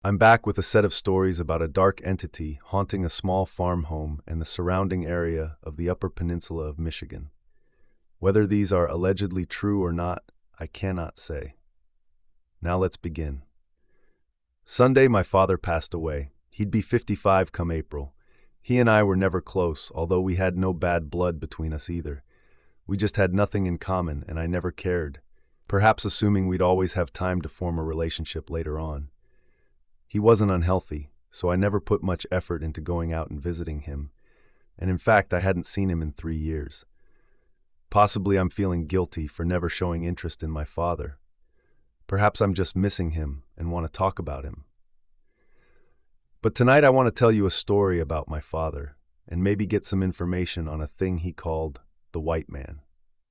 I'm back with a set of stories about a dark entity haunting a small farm home and the surrounding area of the Upper Peninsula of Michigan. Whether these are allegedly true or not, I cannot say. Now let's begin. Sunday, my father passed away. He'd be 55 come April. He and I were never close, although we had no bad blood between us either. We just had nothing in common, and I never cared, perhaps assuming we'd always have time to form a relationship later on. He wasn't unhealthy, so I never put much effort into going out and visiting him, and in fact I hadn't seen him in 3 years. Possibly I'm feeling guilty for never showing interest in my father. Perhaps I'm just missing him and want to talk about him. But tonight I want to tell you a story about my father, and maybe get some information on a thing he called the white man.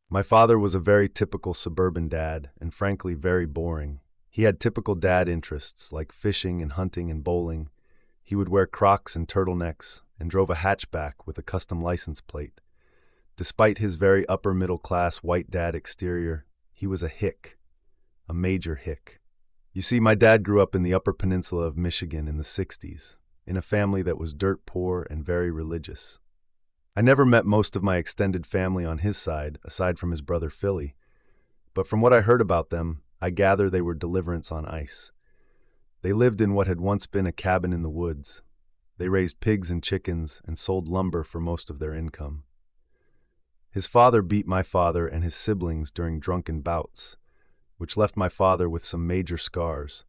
My father was a very typical suburban dad, and frankly very boring. He had typical dad interests like fishing and hunting and bowling. He would wear Crocs and turtlenecks and drove a hatchback with a custom license plate. Despite his very upper-middle-class white dad exterior, he was a hick, a major hick. You see, my dad grew up in the Upper Peninsula of Michigan in the 60s, in a family that was dirt poor and very religious. I never met most of my extended family on his side, aside from his brother Philly, but from what I heard about them, I gather they were deliverance on ice. They lived in what had once been a cabin in the woods. They raised pigs and chickens and sold lumber for most of their income. His father beat my father and his siblings during drunken bouts, which left my father with some major scars,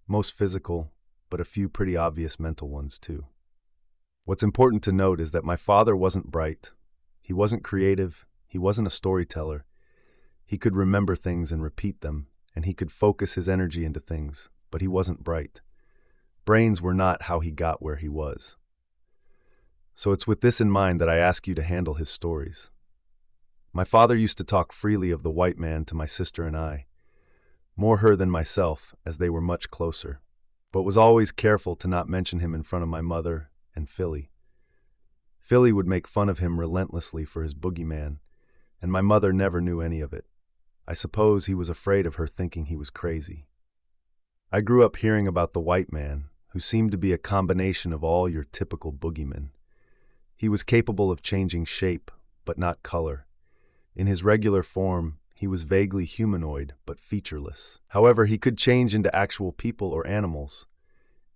most physical, but a few pretty obvious mental ones too. What's important to note is that my father wasn't bright. He wasn't creative. He wasn't a storyteller. He could remember things and repeat them, and he could focus his energy into things, but he wasn't bright. Brains were not how he got where he was. So it's with this in mind that I ask you to handle his stories. My father used to talk freely of the white man to my sister and I, more her than myself, as they were much closer, but was always careful to not mention him in front of my mother and Philly. Philly would make fun of him relentlessly for his boogeyman, and my mother never knew any of it. I suppose he was afraid of her thinking he was crazy. I grew up hearing about the white man, who seemed to be a combination of all your typical boogeymen. He was capable of changing shape, but not color. In his regular form, he was vaguely humanoid, but featureless. However, he could change into actual people or animals.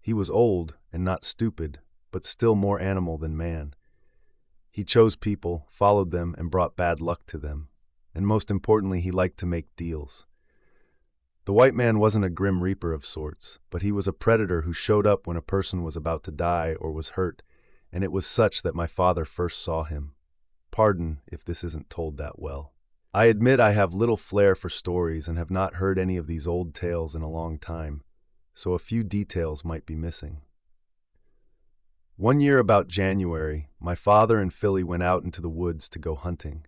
He was old and not stupid, but still more animal than man. He chose people, followed them, and brought bad luck to them. And most importantly, he liked to make deals. The white man wasn't a grim reaper of sorts, but he was a predator who showed up when a person was about to die or was hurt, and it was such that my father first saw him. Pardon if this isn't told that well. I admit I have little flair for stories and have not heard any of these old tales in a long time, so a few details might be missing. One year about January, my father and Philly went out into the woods to go hunting.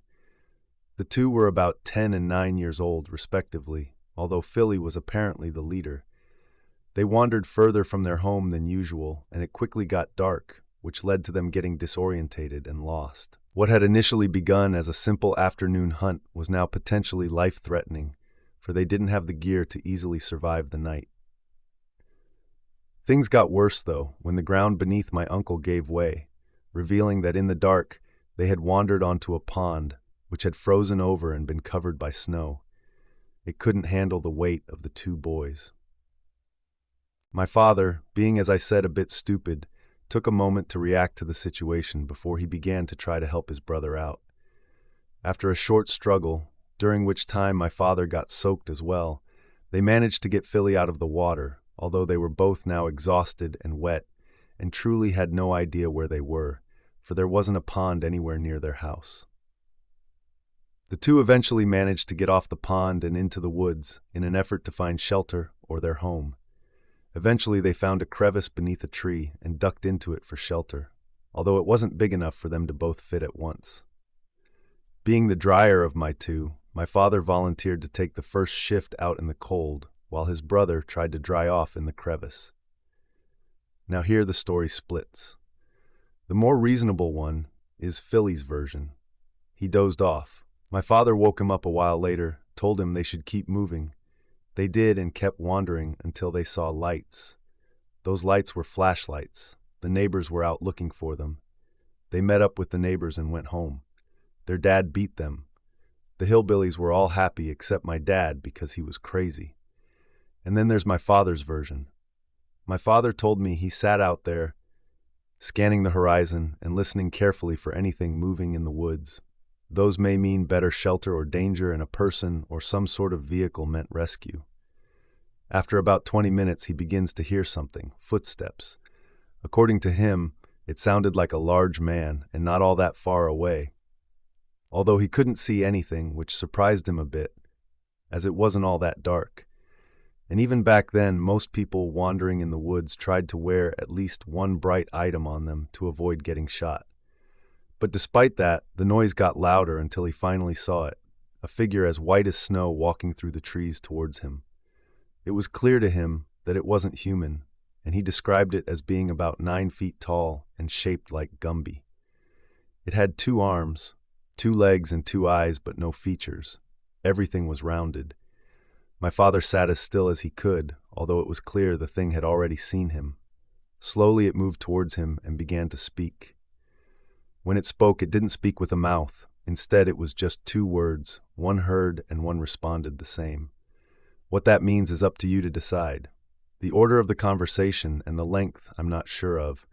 The two were about 10 and 9 years old, respectively, although Philly was apparently the leader. They wandered further from their home than usual, and it quickly got dark, which led to them getting disorientated and lost. What had initially begun as a simple afternoon hunt was now potentially life-threatening, for they didn't have the gear to easily survive the night. Things got worse, though, when the ground beneath my uncle gave way, revealing that in the dark they had wandered onto a pond, which had frozen over and been covered by snow. It couldn't handle the weight of the two boys. My father, being as I said a bit stupid, took a moment to react to the situation before he began to try to help his brother out. After a short struggle, during which time my father got soaked as well, they managed to get Philly out of the water, although they were both now exhausted and wet, and truly had no idea where they were, for there wasn't a pond anywhere near their house. The two eventually managed to get off the pond and into the woods in an effort to find shelter or their home. Eventually they found a crevice beneath a tree and ducked into it for shelter, although it wasn't big enough for them to both fit at once. Being the drier of my two, my father volunteered to take the first shift out in the cold, while his brother tried to dry off in the crevice. Now here the story splits. The more reasonable one is Philly's version. He dozed off. My father woke him up a while later, told him they should keep moving. They did and kept wandering until they saw lights. Those lights were flashlights. The neighbors were out looking for them. They met up with the neighbors and went home. Their dad beat them. The hillbillies were all happy except my dad because he was crazy. And then there's my father's version. My father told me he sat out there, scanning the horizon and listening carefully for anything moving in the woods. Those may mean better shelter or danger, and a person or some sort of vehicle meant rescue. After about 20 minutes, he begins to hear something, footsteps. According to him, it sounded like a large man and not all that far away. Although he couldn't see anything, which surprised him a bit, as it wasn't all that dark. And even back then, most people wandering in the woods tried to wear at least one bright item on them to avoid getting shot. But despite that, the noise got louder until he finally saw it, a figure as white as snow walking through the trees towards him. It was clear to him that it wasn't human, and he described it as being about 9 feet tall and shaped like Gumby. It had 2 arms, 2 legs and 2 eyes, but no features. Everything was rounded. My father sat as still as he could, although it was clear the thing had already seen him. Slowly it moved towards him and began to speak. When it spoke, it didn't speak with a mouth. Instead, it was just 2 words. One heard and one responded the same. What that means is up to you to decide. The order of the conversation and the length I'm not sure of,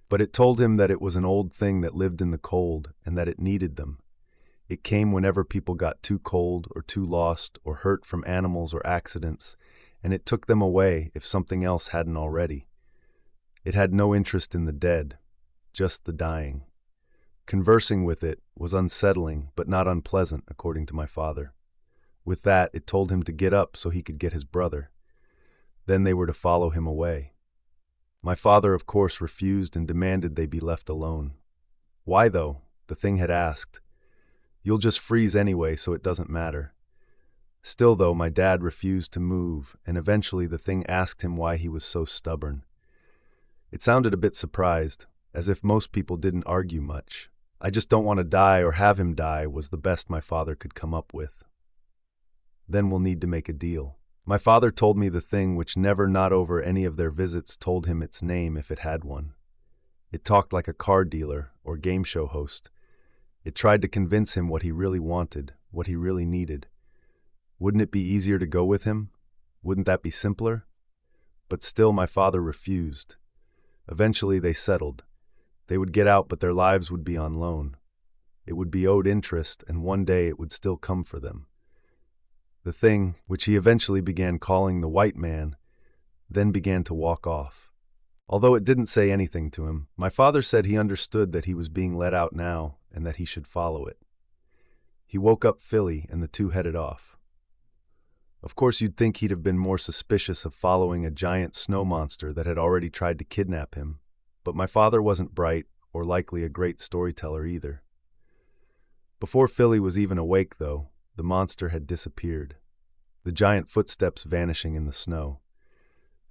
but it told him that it was an old thing that lived in the cold and that it needed them. It came whenever people got too cold or too lost or hurt from animals or accidents, and it took them away if something else hadn't already. It had no interest in the dead, just the dying. Conversing with it was unsettling but not unpleasant, according to my father. With that, it told him to get up so he could get his brother. Then they were to follow him away. My father, of course, refused and demanded they be left alone. Why, though? The thing had asked. You'll just freeze anyway, so it doesn't matter. Still, though, my dad refused to move, and eventually the thing asked him why he was so stubborn. It sounded a bit surprised, as if most people didn't argue much. I just don't want to die or have him die was the best my father could come up with. Then we'll need to make a deal. My father told me the thing which never, not over any of their visits, told him its name if it had one. It talked like a car dealer or game show host. It tried to convince him what he really wanted, what he really needed. Wouldn't it be easier to go with him? Wouldn't that be simpler? But still my father refused. Eventually they settled. They would get out, but their lives would be on loan. It would be owed interest, and one day it would still come for them. The thing, which he eventually began calling the white man, then began to walk off. Although it didn't say anything to him, my father said he understood that he was being let out now and that he should follow it. He woke up Philly and the two headed off. Of course, you'd think he'd have been more suspicious of following a giant snow monster that had already tried to kidnap him, but my father wasn't bright or likely a great storyteller either. Before Philly was even awake, though, the monster had disappeared, the giant footsteps vanishing in the snow.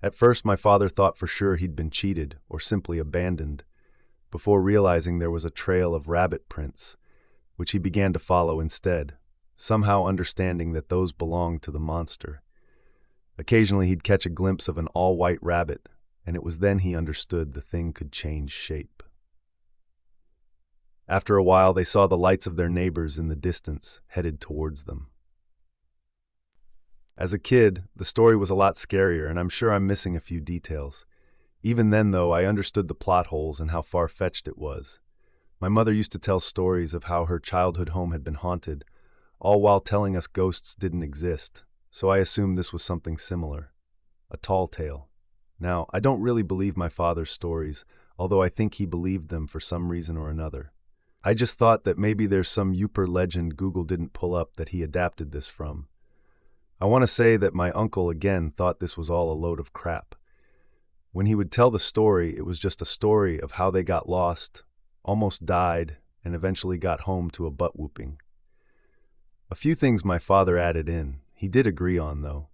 At first, my father thought for sure he'd been cheated or simply abandoned, before realizing there was a trail of rabbit prints, which he began to follow instead, somehow understanding that those belonged to the monster. Occasionally he'd catch a glimpse of an all-white rabbit, and it was then he understood the thing could change shape. After a while, they saw the lights of their neighbors in the distance, headed towards them. As a kid, the story was a lot scarier, and I'm sure I'm missing a few details. Even then, though, I understood the plot holes and how far-fetched it was. My mother used to tell stories of how her childhood home had been haunted, all while telling us ghosts didn't exist, so I assumed this was something similar. A tall tale. Now, I don't really believe my father's stories, although I think he believed them for some reason or another. I just thought that maybe there's some Yooper legend Google didn't pull up that he adapted this from. I want to say that my uncle again thought this was all a load of crap. When he would tell the story, it was just a story of how they got lost, almost died, and eventually got home to a butt-whooping. A few things my father added in, he did agree on, though.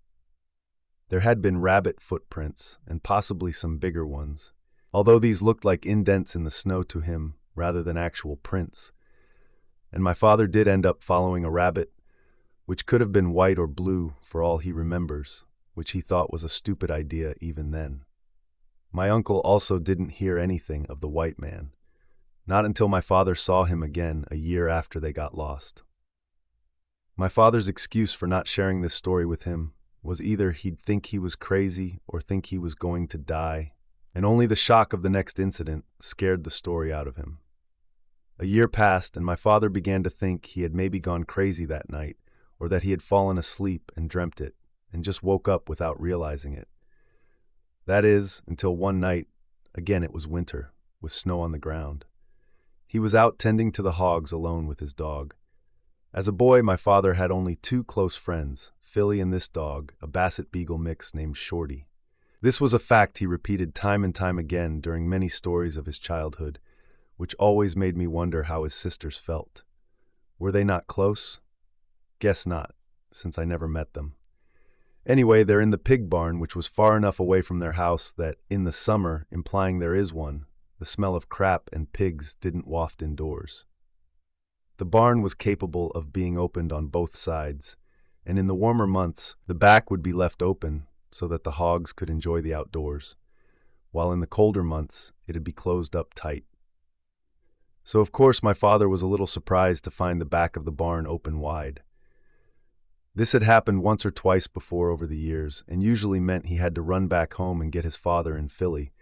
There had been rabbit footprints, and possibly some bigger ones, although these looked like indents in the snow to him rather than actual prints. And my father did end up following a rabbit, which could have been white or blue for all he remembers, which he thought was a stupid idea even then. My uncle also didn't hear anything of the white man, not until my father saw him again a year after they got lost. My father's excuse for not sharing this story with him was either he'd think he was crazy or think he was going to die, and only the shock of the next incident scared the story out of him. A year passed, and my father began to think he had maybe gone crazy that night, or that he had fallen asleep and dreamt it, and just woke up without realizing it. That is, until one night, again it was winter, with snow on the ground. He was out tending to the hogs alone with his dog. As a boy, my father had only two close friends, Philly and this dog, a Basset Beagle mix named Shorty. This was a fact he repeated time and time again during many stories of his childhood, which always made me wonder how his sisters felt. Were they not close? Guess not, since I never met them. Anyway, they're in the pig barn, which was far enough away from their house that, in the summer, implying there is one, the smell of crap and pigs didn't waft indoors. The barn was capable of being opened on both sides, and in the warmer months, the back would be left open so that the hogs could enjoy the outdoors, while in the colder months, it'd be closed up tight. So of course my father was a little surprised to find the back of the barn open wide. This had happened once or twice before over the years, and usually meant he had to run back home and get his father and Philly,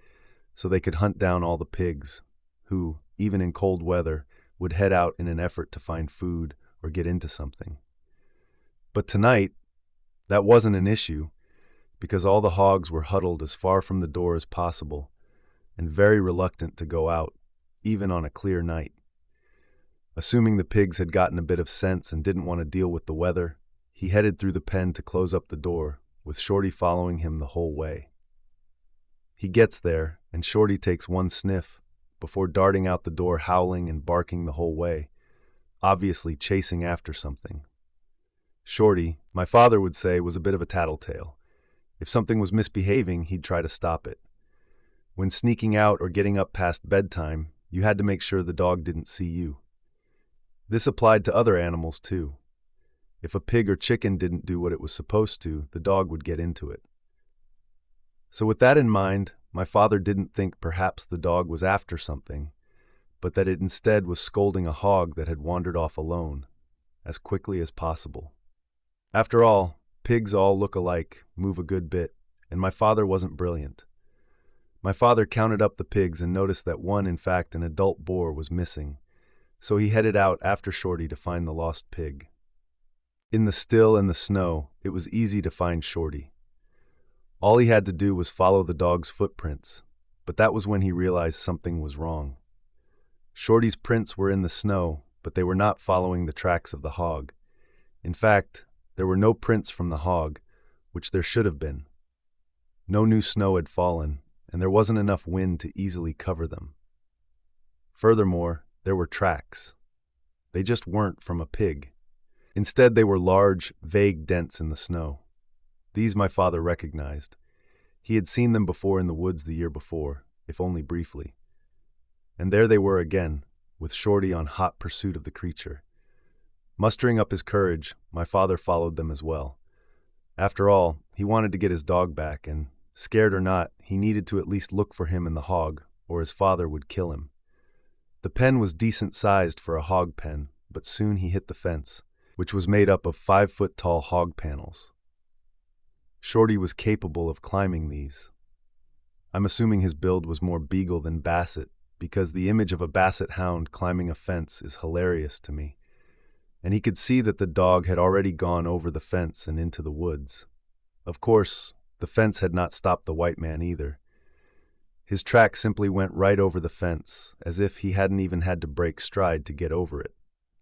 so they could hunt down all the pigs, who, even in cold weather, would head out in an effort to find food or get into something. But tonight, that wasn't an issue, because all the hogs were huddled as far from the door as possible, and very reluctant to go out, even on a clear night. Assuming the pigs had gotten a bit of sense and didn't want to deal with the weather, he headed through the pen to close up the door, with Shorty following him the whole way. He gets there, and Shorty takes one sniff, before darting out the door howling and barking the whole way, obviously chasing after something. Shorty, my father would say, was a bit of a tattletale. If something was misbehaving, he'd try to stop it. When sneaking out or getting up past bedtime, you had to make sure the dog didn't see you. This applied to other animals too. If a pig or chicken didn't do what it was supposed to, the dog would get into it. So with that in mind, my father didn't think perhaps the dog was after something, but that it instead was scolding a hog that had wandered off alone, as quickly as possible. After all, pigs all look alike, move a good bit, and my father wasn't brilliant. My father counted up the pigs and noticed that one, in fact, an adult boar, was missing, so he headed out after Shorty to find the lost pig. In the still and the snow, it was easy to find Shorty. All he had to do was follow the dog's footprints, but that was when he realized something was wrong. Shorty's prints were in the snow, but they were not following the tracks of the hog. In fact, there were no prints from the hog, which there should have been. No new snow had fallen, and there wasn't enough wind to easily cover them. Furthermore, there were tracks. They just weren't from a pig. Instead, they were large, vague dents in the snow. These my father recognized. He had seen them before in the woods the year before, if only briefly. And there they were again, with Shorty on hot pursuit of the creature. Mustering up his courage, my father followed them as well. After all, he wanted to get his dog back, and, scared or not, he needed to at least look for him in the hog, or his father would kill him. The pen was decent-sized for a hog pen, but soon he hit the fence, which was made up of 5-foot-tall hog panels. Shorty was capable of climbing these. I'm assuming his build was more beagle than basset, because the image of a basset hound climbing a fence is hilarious to me, and he could see that the dog had already gone over the fence and into the woods. Of course, the fence had not stopped the white man either. His track simply went right over the fence, as if he hadn't even had to break stride to get over it.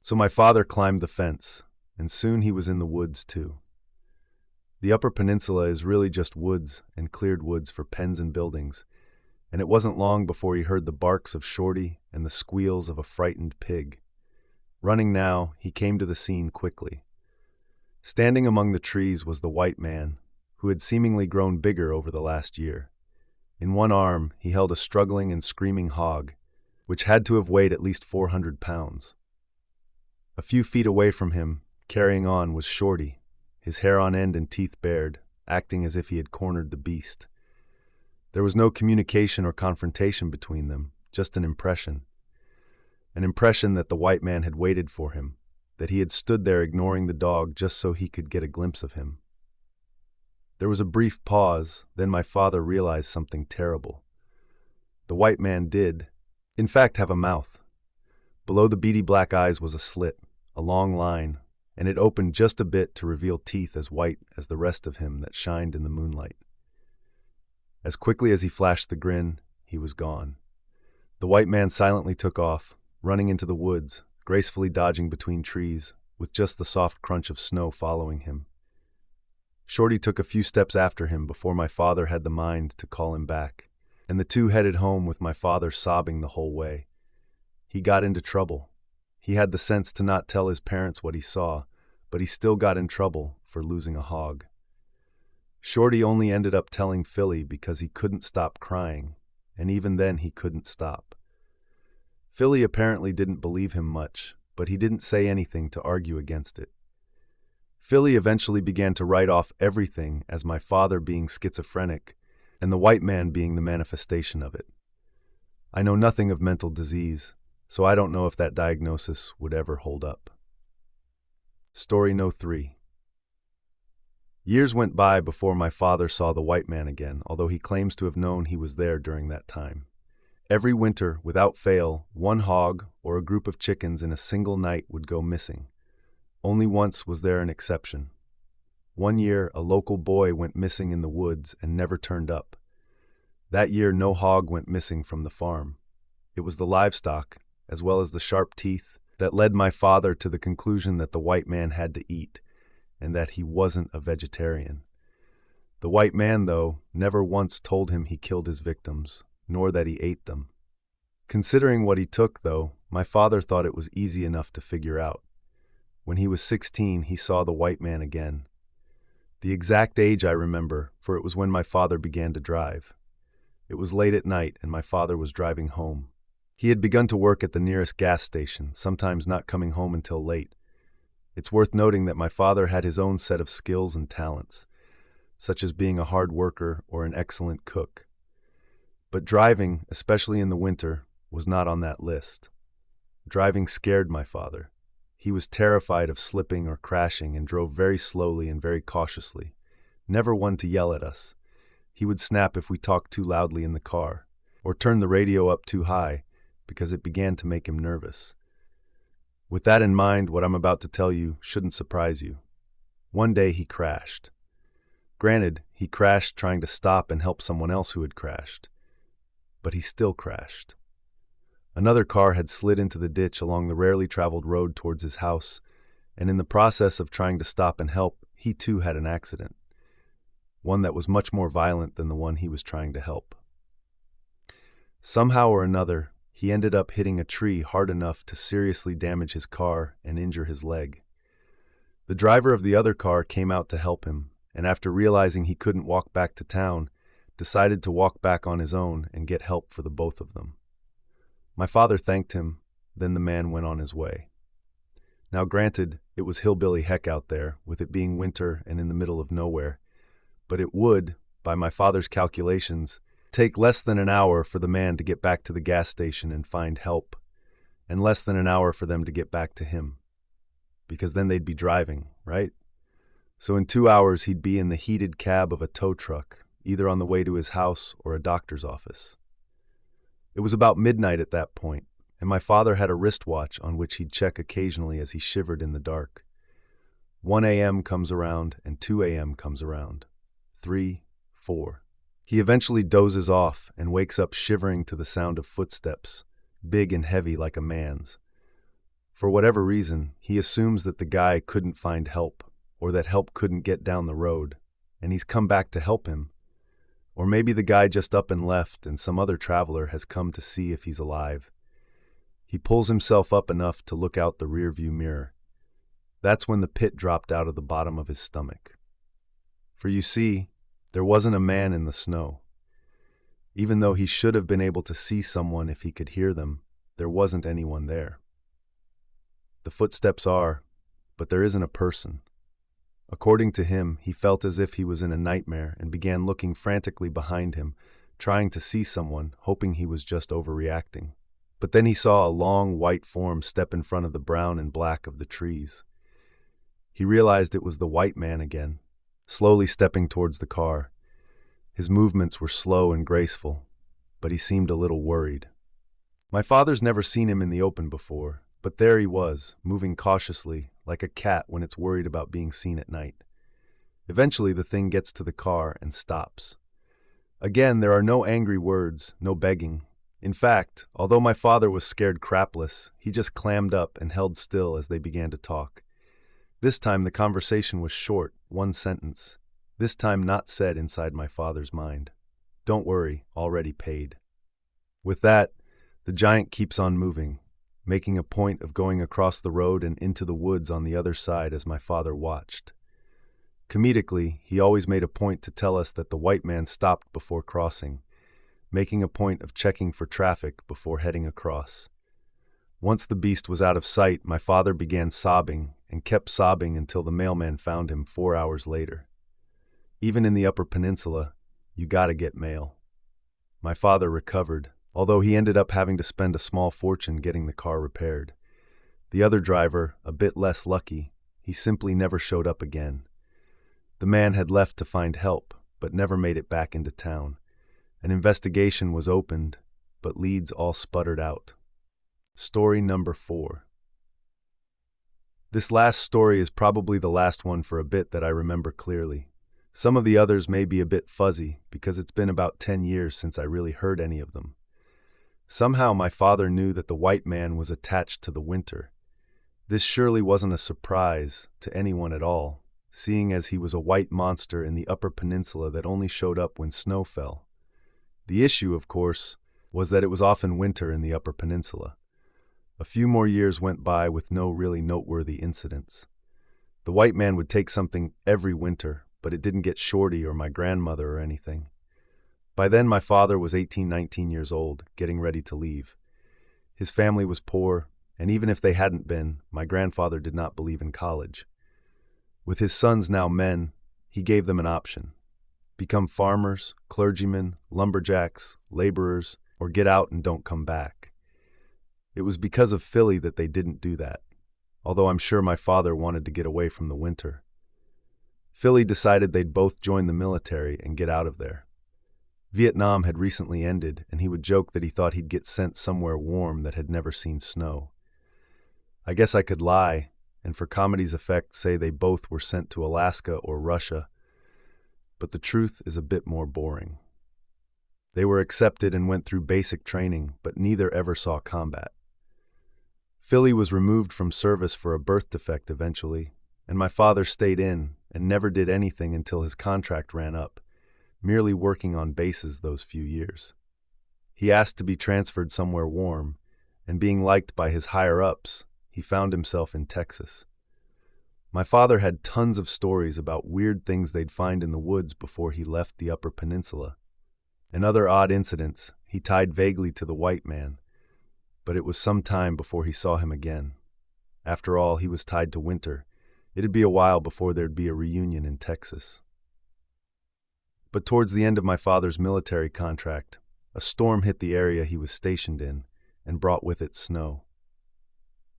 So my father climbed the fence, and soon he was in the woods too. The Upper Peninsula is really just woods and cleared woods for pens and buildings, and it wasn't long before he heard the barks of Shorty and the squeals of a frightened pig. Running now, he came to the scene quickly. Standing among the trees was the white man, who had seemingly grown bigger over the last year. In one arm, he held a struggling and screaming hog, which had to have weighed at least 400 pounds. A few feet away from him, carrying on, was Shorty, his hair on end and teeth bared, acting as if he had cornered the beast. There was no communication or confrontation between them, just an impression. An impression that the white man had waited for him, that he had stood there ignoring the dog just so he could get a glimpse of him. There was a brief pause, then my father realized something terrible. The white man did, in fact, have a mouth. Below the beady black eyes was a slit, a long line, and it opened just a bit to reveal teeth as white as the rest of him that shined in the moonlight. As quickly as he flashed the grin, he was gone. The white man silently took off, running into the woods, gracefully dodging between trees, with just the soft crunch of snow following him. Shorty took a few steps after him before my father had the mind to call him back, and the two headed home with my father sobbing the whole way. He got into trouble. He had the sense to not tell his parents what he saw, but he still got in trouble for losing a hog. Shorty only ended up telling Philly because he couldn't stop crying, and even then he couldn't stop. Philly apparently didn't believe him much, but he didn't say anything to argue against it. Philly eventually began to write off everything as my father being schizophrenic and the white man being the manifestation of it. I know nothing of mental disease, so I don't know if that diagnosis would ever hold up. Story No. 3. Years went by before my father saw the white man again, although he claims to have known he was there during that time. Every winter, without fail, one hog or a group of chickens in a single night would go missing. Only once was there an exception. One year, a local boy went missing in the woods and never turned up. That year, no hog went missing from the farm. It was the livestock, as well as the sharp teeth, that led my father to the conclusion that the white man had to eat, and that he wasn't a vegetarian. The white man, though, never once told him he killed his victims, nor that he ate them. Considering what he took, though, my father thought it was easy enough to figure out. When he was 16, he saw the white man again. The exact age I remember, for it was when my father began to drive. It was late at night, and my father was driving home. He had begun to work at the nearest gas station, sometimes not coming home until late. It's worth noting that my father had his own set of skills and talents, such as being a hard worker or an excellent cook. But driving, especially in the winter, was not on that list. Driving scared my father. He was terrified of slipping or crashing and drove very slowly and very cautiously, never one to yell at us. He would snap if we talked too loudly in the car, or turn the radio up too high, because it began to make him nervous. With that in mind, what I'm about to tell you shouldn't surprise you. One day he crashed. Granted, he crashed trying to stop and help someone else who had crashed. But he still crashed. Another car had slid into the ditch along the rarely traveled road towards his house, and in the process of trying to stop and help, he too had an accident. One that was much more violent than the one he was trying to help. Somehow or another, he ended up hitting a tree hard enough to seriously damage his car and injure his leg. The driver of the other car came out to help him, and after realizing he couldn't walk back to town, decided to walk back on his own and get help for the both of them. My father thanked him, then the man went on his way. Now granted, it was hillbilly heck out there, with it being winter and in the middle of nowhere, but it would, by my father's calculations, take less than an hour for the man to get back to the gas station and find help, and less than an hour for them to get back to him. Because then they'd be driving, right? So in 2 hours he'd be in the heated cab of a tow truck, either on the way to his house or a doctor's office. It was about midnight at that point, and my father had a wristwatch on which he'd check occasionally as he shivered in the dark. 1 a.m. comes around, and 2 a.m. comes around. 3, 4. He eventually dozes off and wakes up shivering to the sound of footsteps, big and heavy like a man's. For whatever reason, he assumes that the guy couldn't find help, or that help couldn't get down the road, and he's come back to help him. Or maybe the guy just up and left and some other traveler has come to see if he's alive. He pulls himself up enough to look out the rearview mirror. That's when the pit dropped out of the bottom of his stomach. For you see, there wasn't a man in the snow. Even though he should have been able to see someone if he could hear them, there wasn't anyone there. The footsteps are, but there isn't a person. According to him, he felt as if he was in a nightmare and began looking frantically behind him, trying to see someone, hoping he was just overreacting. But then he saw a long, white form step in front of the brown and black of the trees. He realized it was the white man again, slowly stepping towards the car. His movements were slow and graceful, but he seemed a little worried. My father's never seen him in the open before, but there he was, moving cautiously, like a cat when it's worried about being seen at night. Eventually, the thing gets to the car and stops. Again, there are no angry words, no begging. In fact, although my father was scared crapless, he just clammed up and held still as they began to talk. This time the conversation was short, one sentence. This time not said inside my father's mind. "Don't worry, already paid." With that, the giant keeps on moving, making a point of going across the road and into the woods on the other side as my father watched. Comedically, he always made a point to tell us that the white man stopped before crossing, making a point of checking for traffic before heading across. Once the beast was out of sight, my father began sobbing and kept sobbing until the mailman found him 4 hours later. Even in the Upper Peninsula, you gotta get mail. My father recovered, although he ended up having to spend a small fortune getting the car repaired. The other driver, a bit less lucky, he simply never showed up again. The man had left to find help, but never made it back into town. An investigation was opened, but leads all sputtered out. Story number 4. This last story is probably the last one for a bit that I remember clearly. Some of the others may be a bit fuzzy because it's been about 10 years since I really heard any of them. Somehow my father knew that the white man was attached to the winter. This surely wasn't a surprise to anyone at all, seeing as he was a white monster in the Upper Peninsula that only showed up when snow fell. The issue, of course, was that it was often winter in the Upper Peninsula. A few more years went by with no really noteworthy incidents. The white man would take something every winter, but it didn't get Shorty or my grandmother or anything. By then my father was 18, 19 years old, getting ready to leave. His family was poor, and even if they hadn't been, my grandfather did not believe in college. With his sons now men, he gave them an option. Become farmers, clergymen, lumberjacks, laborers, or get out and don't come back. It was because of Philly that they didn't do that, although I'm sure my father wanted to get away from the winter. Philly decided they'd both join the military and get out of there. Vietnam had recently ended, and he would joke that he thought he'd get sent somewhere warm that had never seen snow. I guess I could lie, and for comedy's effect say they both were sent to Alaska or Russia, but the truth is a bit more boring. They were accepted and went through basic training, but neither ever saw combat. Philly was removed from service for a birth defect eventually, and my father stayed in and never did anything until his contract ran up, merely working on bases those few years. He asked to be transferred somewhere warm, and being liked by his higher-ups, he found himself in Texas. My father had tons of stories about weird things they'd find in the woods before he left the Upper Peninsula. And other odd incidents he tied vaguely to the white man, but it was some time before he saw him again. After all, he was tied to winter. It'd be a while before there'd be a reunion in Texas. But towards the end of my father's military contract, a storm hit the area he was stationed in and brought with it snow.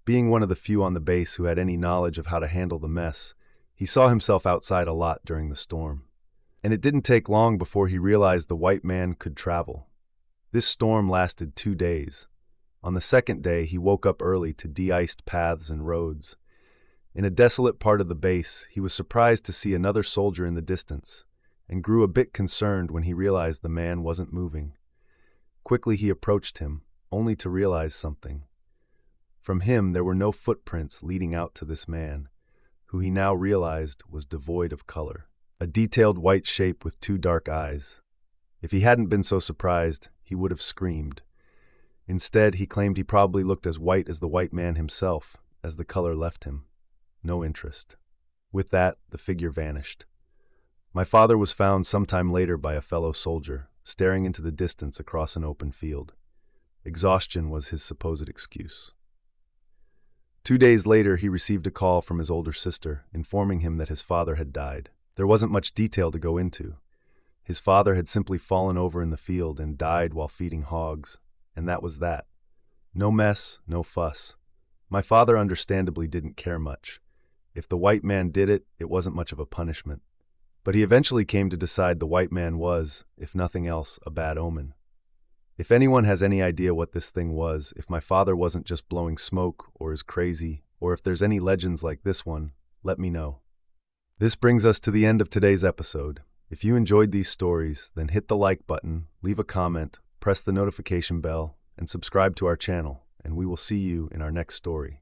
Being one of the few on the base who had any knowledge of how to handle the mess, he saw himself outside a lot during the storm. And it didn't take long before he realized the white man could travel. This storm lasted 2 days. On the second day, he woke up early to de-iced paths and roads. In a desolate part of the base, he was surprised to see another soldier in the distance, and grew a bit concerned when he realized the man wasn't moving. Quickly he approached him, only to realize something. From him there were no footprints leading out to this man, who he now realized was devoid of color. A detailed white shape with 2 dark eyes. If he hadn't been so surprised, he would have screamed. Instead, he claimed he probably looked as white as the white man himself, as the color left him. No interest. With that, the figure vanished. My father was found sometime later by a fellow soldier, staring into the distance across an open field. Exhaustion was his supposed excuse. 2 days later, he received a call from his older sister, informing him that his father had died. There wasn't much detail to go into. His father had simply fallen over in the field and died while feeding hogs, and that was that. No mess, no fuss. My father understandably didn't care much. If the white man did it, it wasn't much of a punishment. But he eventually came to decide the white man was, if nothing else, a bad omen. If anyone has any idea what this thing was, if my father wasn't just blowing smoke or is crazy, or if there's any legends like this one, let me know. This brings us to the end of today's episode. If you enjoyed these stories, then hit the like button, leave a comment, press the notification bell, and subscribe to our channel, and we will see you in our next story.